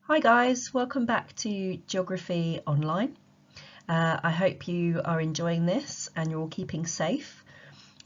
Hi guys, welcome back to Geography Online. I hope you are enjoying this and you're all keeping safe.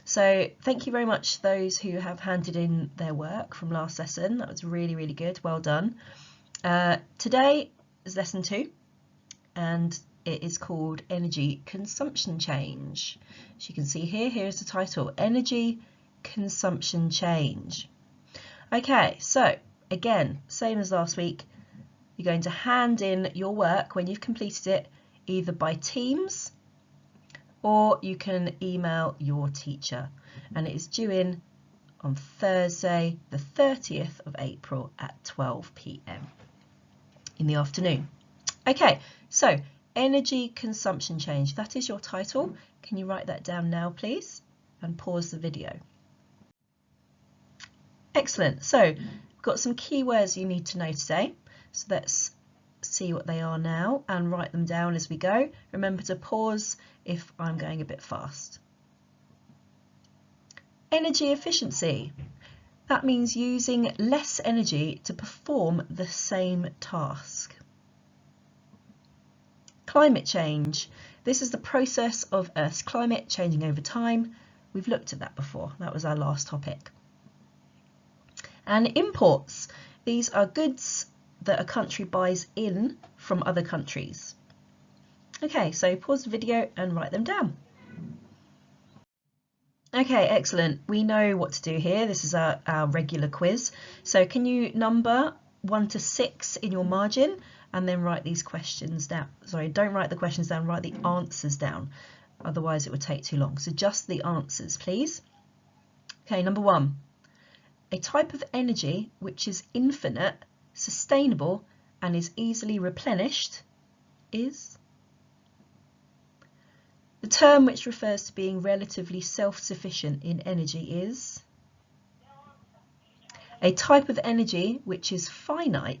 So thank you very much those who have handed in their work from last lesson. That was really good, well done. Today is lesson 2 and it is called Energy Consumption Change. As you can see here's the title, Energy Consumption Change. Okay, so again, same as last week, you're going to hand in your work when you've completed it, either by Teams or you can email your teacher. And it is due in on Thursday, the 30th of April at 12 p.m. in the afternoon. Okay, so energy consumption change, that is your title. Can you write that down now, please? And pause the video. Excellent. So we've got some keywords you need to know today. So let's see what they are now and write them down as we go. Remember to pause if I'm going a bit fast. Energy efficiency. That means using less energy to perform the same task. Climate change. This is the process of Earth's climate changing over time. We've looked at that before. That was our last topic. And imports. These are goods that a country buys in from other countries. Okay, so pause the video and write them down. Okay, excellent. We know what to do here. This is our regular quiz. So can you number 1 to 6 in your margin and then write these questions down? Sorry, don't write the questions down, write the answers down. Otherwise it would take too long. So just the answers, please. Okay, number 1. A type of energy which is infinite, sustainable and is easily replenished is? The term which refers to being relatively self-sufficient in energy is? A type of energy which is finite,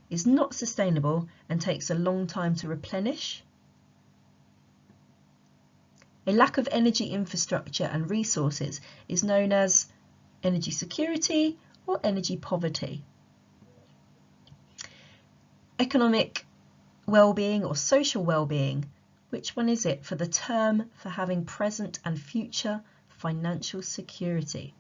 is not sustainable and takes a long time to replenish. A lack of energy infrastructure and resources is known as energy security or energy poverty. Economic well-being or social well-being, which one is it for the term for having present and future financial security?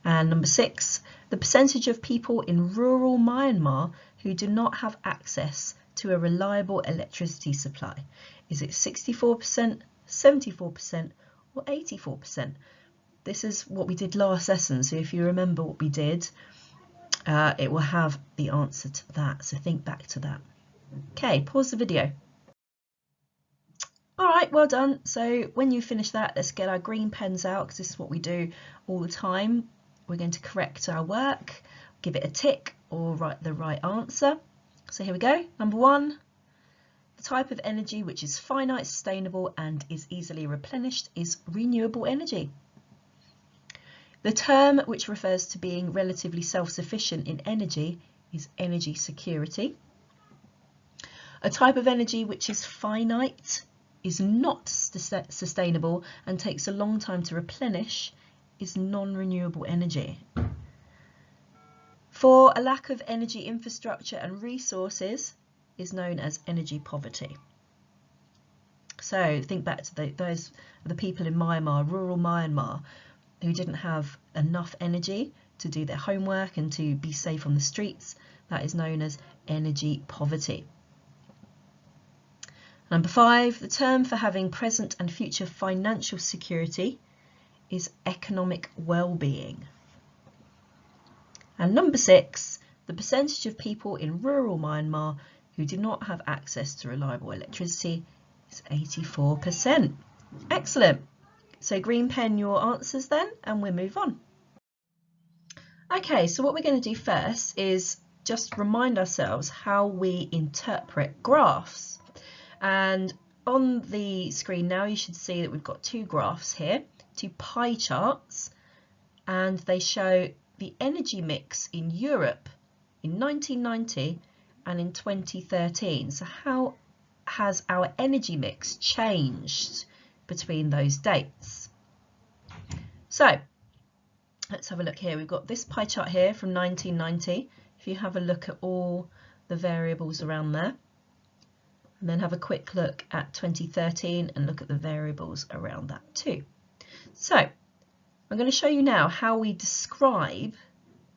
And number 6, the percentage of people in rural Myanmar who do not have access to a reliable electricity supply. Is it 64%, 74% or 84%? This is what we did last lesson, so if you remember what we did, it will have the answer to that, so think back to that. Okay, pause the video. All right, well done. So when you finish that, let's get our green pens out because this is what we do all the time. We're going to correct our work, give it a tick or write the right answer. So here we go. Number 1, the type of energy which is finite, sustainable and is easily replenished is renewable energy. The term which refers to being relatively self-sufficient in energy is energy security. A type of energy which is finite, is not sustainable and takes a long time to replenish is non-renewable energy. For a lack of energy infrastructure and resources is known as energy poverty. So think back to those are the people in Myanmar, rural Myanmar, who didn't have enough energy to do their homework and to be safe on the streets. That is known as energy poverty. Number 5, the term for having present and future financial security is economic well-being. And number 6, the percentage of people in rural Myanmar who do not have access to reliable electricity is 84%. Excellent. So green pen your answers then, and we'll move on. Okay, so what we're going to do first is just remind ourselves how we interpret graphs. And on the screen now you should see that we've got 2 graphs here, 2 pie charts, and they show the energy mix in Europe in 1990 and in 2013. So how has our energy mix changed between those dates? So let's have a look here. We've got this pie chart here from 1990. If you have a look at all the variables around there, and then have a quick look at 2013 and look at the variables around that too. So I'm going to show you now how we describe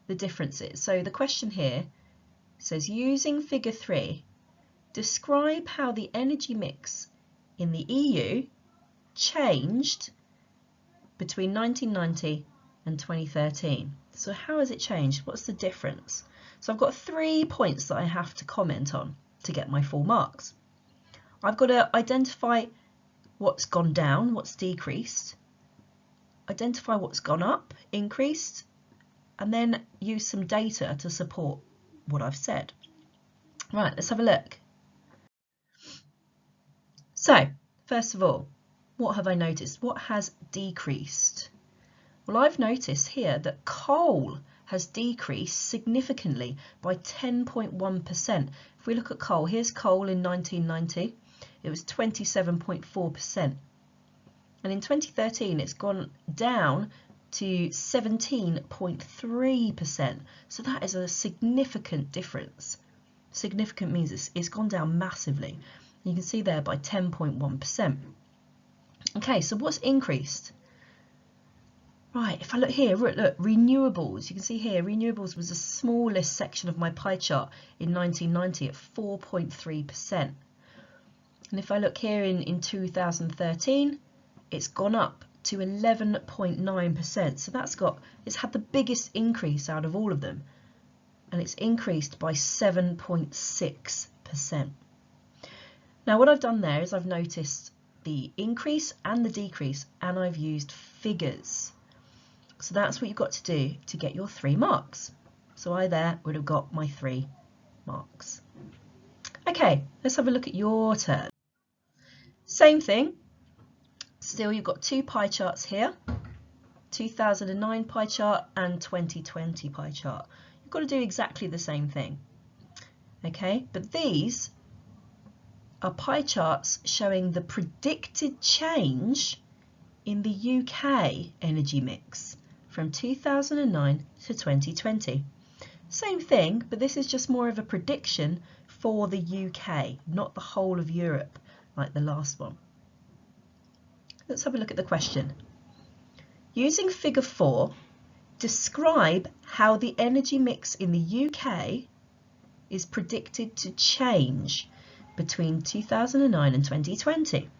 the differences. So the question here says, using figure 3, describe how the energy mix in the EU changed between 1990 and 2013. So how has it changed? What's the difference? So I've got 3 points that I have to comment on to get my full marks. I've got to identify what's gone down, what's decreased, identify what's gone up, increased, and then use some data to support what I've said. Right, let's have a look. So, first of all, what have I noticed? What has decreased? Well, I've noticed here that coal has decreased significantly by 10.1%. If we look at coal, here's coal in 1990. It was 27.4%. And in 2013, it's gone down to 17.3%. So that is a significant difference. Significant means it's gone down massively. You can see there by 10.1%. Okay, so what's increased? Right, if I look here, look, renewables. You can see here, renewables was the smallest section of my pie chart in 1990 at 4.3%. And if I look here in 2013, it's gone up to 11.9%. So it's had the biggest increase out of all of them. And it's increased by 7.6%. Now what I've done there is I've noticed the increase and the decrease, and I've used figures. So that's what you've got to do to get your 3 marks. So I there would have got my 3 marks. Okay, let's have a look at your turn. Same thing. Still, you've got 2 pie charts here, 2009 pie chart and 2020 pie chart. You've got to do exactly the same thing. Okay, but these are pie charts showing the predicted change in the UK energy mix from 2009 to 2020. Same thing, but this is just more of a prediction for the UK, not the whole of Europe like the last one. Let's have a look at the question. Using figure 4, describe how the energy mix in the UK is predicted to change between 2009 and 2020.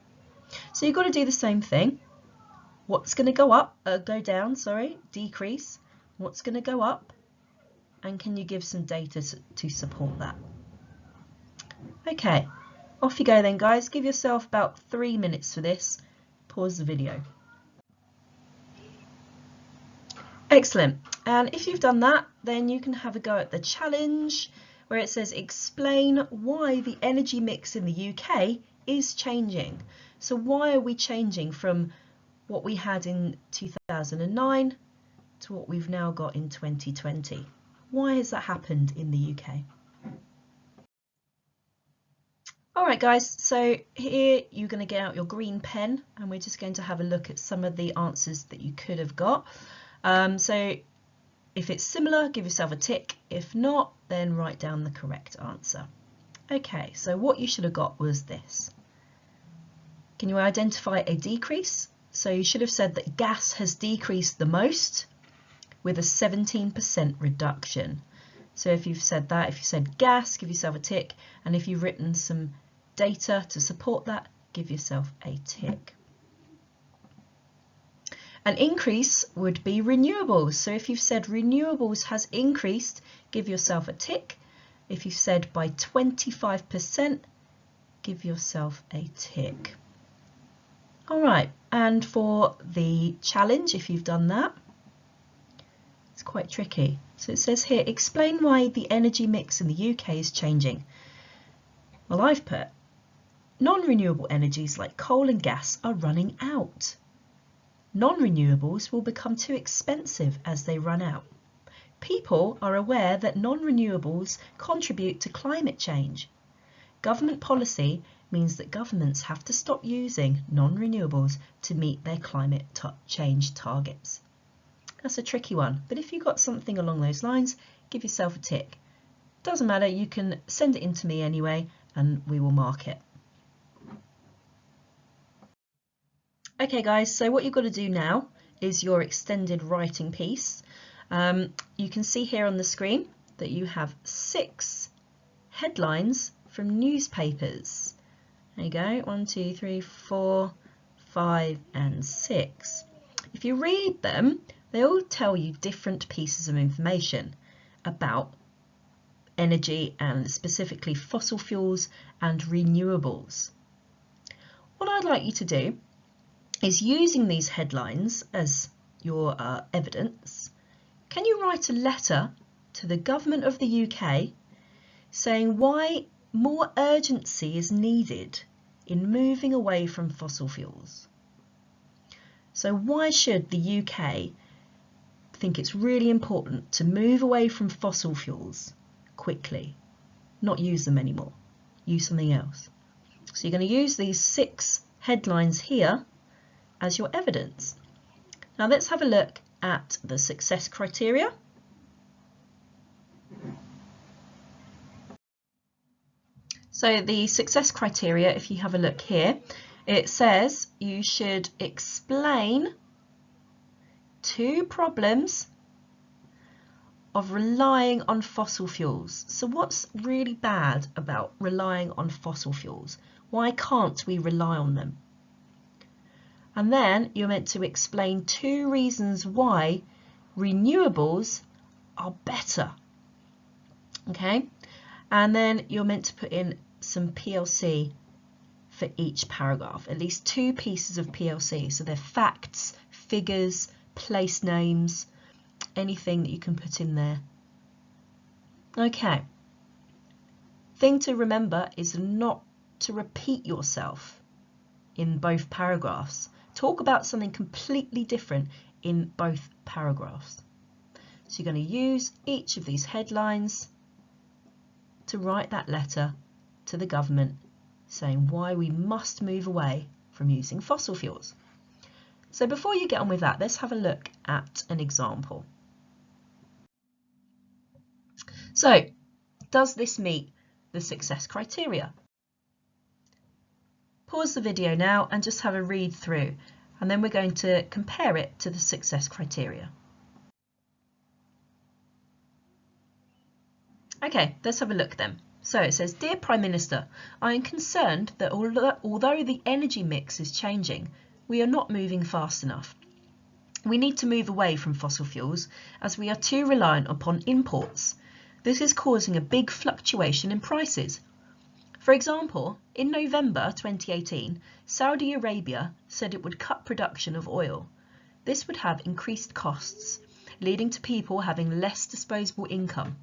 So you've got to do the same thing. What's going to go up, decrease, what's going to go up, and can you give some data to support that? Okay, off you go then guys, give yourself about 3 minutes for this, pause the video. Excellent, and if you've done that, then you can have a go at the challenge where it says explain why the energy mix in the UK is changing. So why are we changing from what we had in 2009 to what we've now got in 2020? Why has that happened in the UK? Alright guys, so here you're going to get out your green pen and we're just going to have a look at some of the answers that you could have got. So if it's similar, give yourself a tick. If not, then write down the correct answer. Okay, so what you should have got was this. Can you identify a decrease? So you should have said that gas has decreased the most with a 17% reduction. So if you've said that, if you said gas, give yourself a tick. And if you've written some data to support that, give yourself a tick. An increase would be renewables. So if you've said renewables has increased, give yourself a tick. If you've said by 25%, give yourself a tick. All right, and for the challenge, if you've done that, it's quite tricky. So it says here, explain why the energy mix in the UK is changing. Well, I've put non-renewable energies like coal and gas are running out. Non-renewables will become too expensive as they run out. People are aware that non-renewables contribute to climate change. Government policy means that governments have to stop using non-renewables to meet their climate change targets. That's a tricky one, but if you've got something along those lines, give yourself a tick. Doesn't matter, you can send it in to me anyway and we will mark it. Okay guys, so what you've got to do now is your extended writing piece. You can see here on the screen that you have 6 headlines from newspapers. There you go, 1, 2, 3, 4, 5 and 6. If you read them, they all tell you different pieces of information about energy and specifically fossil fuels and renewables. What I'd like you to do is, using these headlines as your evidence, can you write a letter to the government of the UK saying why more urgency is needed in moving away from fossil fuels? So why should the UK think it's really important to move away from fossil fuels quickly, not use them anymore, use something else? So you're going to use these 6 headlines here as your evidence. Now let's have a look at the success criteria. So the success criteria, if you have a look here, it says you should explain 2 problems of relying on fossil fuels. So what's really bad about relying on fossil fuels? Why can't we rely on them? And then you're meant to explain 2 reasons why renewables are better. Okay? And then you're meant to put in some PLC for each paragraph, at least 2 pieces of PLC. So they're facts, figures, place names, anything that you can put in there. Okay. Thing to remember is not to repeat yourself in both paragraphs. Talk about something completely different in both paragraphs. So you're going to use each of these headlines to write that letter to the government saying why we must move away from using fossil fuels. So before you get on with that, let's have a look at an example. So, does this meet the success criteria? Pause the video now and just have a read through, and then we're going to compare it to the success criteria. Okay, let's have a look then. So it says, Dear Prime Minister, I am concerned that although the energy mix is changing, we are not moving fast enough. We need to move away from fossil fuels as we are too reliant upon imports. This is causing a big fluctuation in prices. For example, in November 2018, Saudi Arabia said it would cut production of oil. This would have increased costs, leading to people having less disposable income.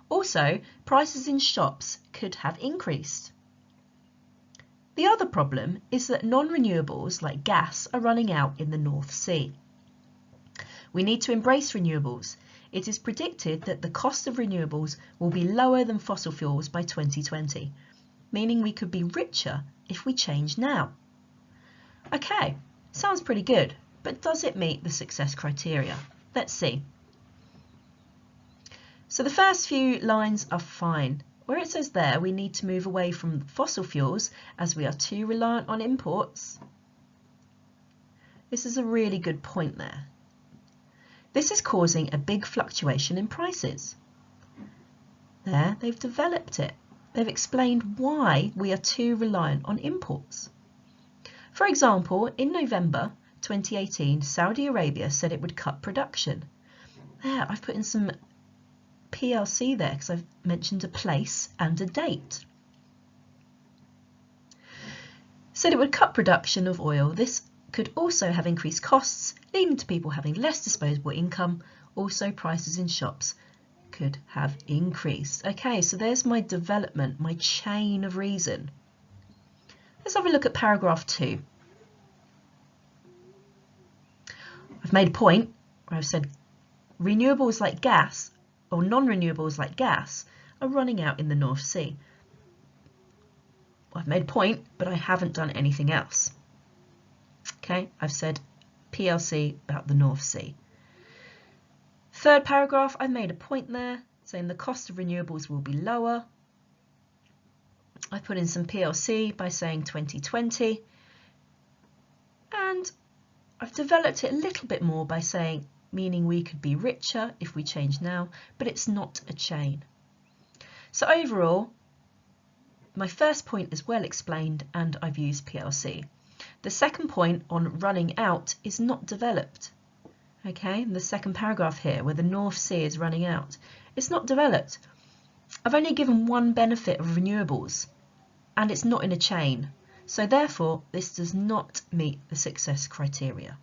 Also, prices in shops could have increased. The other problem is that non-renewables like gas are running out in the North Sea. We need to embrace renewables. It is predicted that the cost of renewables will be lower than fossil fuels by 2020, meaning we could be richer if we change now. Okay, sounds pretty good, but does it meet the success criteria? Let's see. So the first few lines are fine. Where it says there we need to move away from fossil fuels as we are too reliant on imports. This is a really good point there. This is causing a big fluctuation in prices. There, they've developed it. They've explained why we are too reliant on imports. For example, in November 2018, Saudi Arabia said it would cut production. There, I've put in some PLC there because I've mentioned a place and a date. Said it would cut production of oil. This could also have increased costs, leading to people having less disposable income. Also, prices in shops could have increased. Okay, so there's my development, my chain of reason. Let's have a look at paragraph 2. I've made a point where I've said renewables like gas or non-renewables like gas are running out in the North Sea. I've made a point, but I haven't done anything else. Okay, I've said PLC about the North Sea. Third paragraph, I've made a point there saying the cost of renewables will be lower. I put in some PLC by saying 2020, and I've developed it a little bit more by saying meaning we could be richer if we change now, but it's not a chain. So overall, my first point is well explained and I've used PLC. The second point on running out is not developed. Okay, in the second paragraph here where the North Sea is running out, it's not developed. I've only given one benefit of renewables and it's not in a chain. So therefore, this does not meet the success criteria.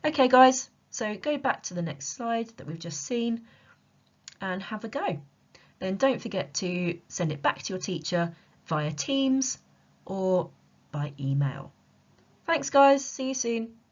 Okay guys, so go back to the next slide that we've just seen and have a go. Then don't forget to send it back to your teacher via Teams or by email. Thanks guys, see you soon.